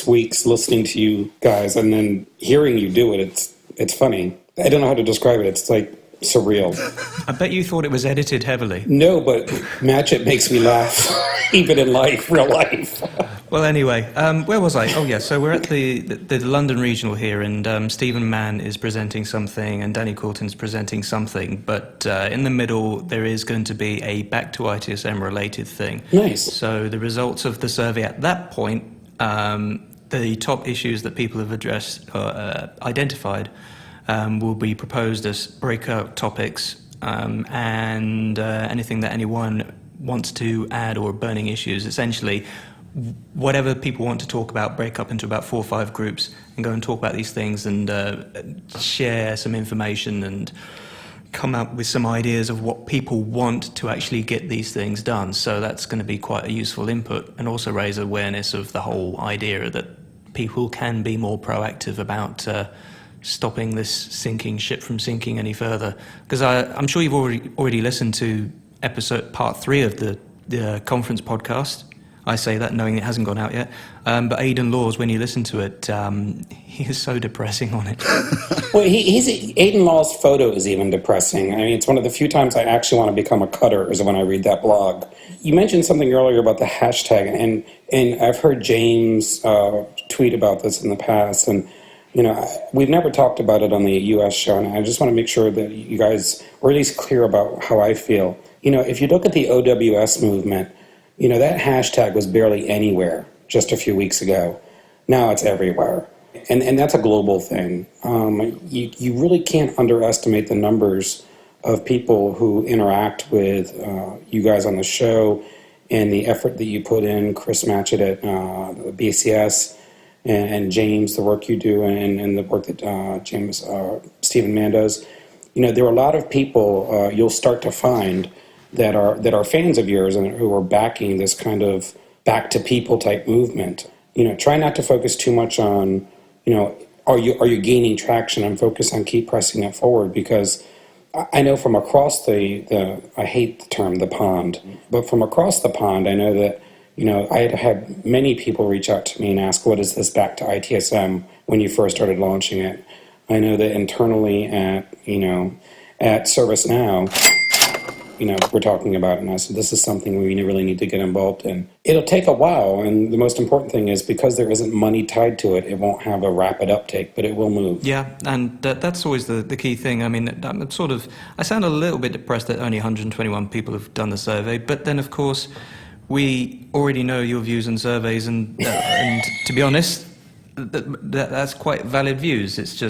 6 weeks listening to you guys and then hearing you do it, it's funny. I don't know how to describe it. It's like surreal. I bet you thought it was edited heavily. No, but Matchit makes me laugh, even in life, real life. Well, anyway, where was I? Oh, yeah, so we're at the London Regional here, and Stephen Mann is presenting something, and Danny Coulton's presenting something, but in the middle there is going to be a back to ITSM related thing. Nice. So the results of the survey at that point, the top issues that people have addressed, identified, will be proposed as breakout topics, and anything that anyone wants to add or burning issues. Essentially, whatever people want to talk about, break up into about 4 or 5 groups and go and talk about these things and share some information and come up with some ideas of what people want to actually get these things done. So that's going to be quite a useful input, and also raise awareness of the whole idea that people can be more proactive about stopping this sinking ship from sinking any further. Because I'm sure you've already listened to part 3 of the conference podcast. I say that knowing it hasn't gone out yet. But Aidan Laws, when you listen to it, he is so depressing on it. Well, Aidan Law's photo is even depressing. I mean, it's one of the few times I actually want to become a cutter is when I read that blog. You mentioned something earlier about the hashtag, and I've heard James tweet about this in the past, and we've never talked about it on the U.S. show, and I just want to make sure that you guys are at least clear about how I feel. If you look at the OWS movement, that hashtag was barely anywhere just a few weeks ago. Now it's everywhere. And that's a global thing. You really can't underestimate the numbers of people who interact with you guys on the show and the effort that you put in, Chris Matchett at BCS, and James, the work you do, and the work that Stephen Mann does. There are a lot of people you'll start to find that are fans of yours and who are backing this kind of back to people type movement. Try not to focus too much on, are you gaining traction, and focus on keep pressing it forward, because I know from across the I hate the term the pond, but from across the pond, I know that, I had had many people reach out to me and ask, what is this back to ITSM when you first started launching it? I know that internally at ServiceNow, we're talking about it, and I said, this is something we really need to get involved in. It'll take a while, and the most important thing is because there isn't money tied to it, it won't have a rapid uptake, but it will move. Yeah, and that's always the key thing. I mean, I sound a little bit depressed that only 121 people have done the survey, but then, of course, we already know your views on surveys, and to be honest, that's quite valid views. It's just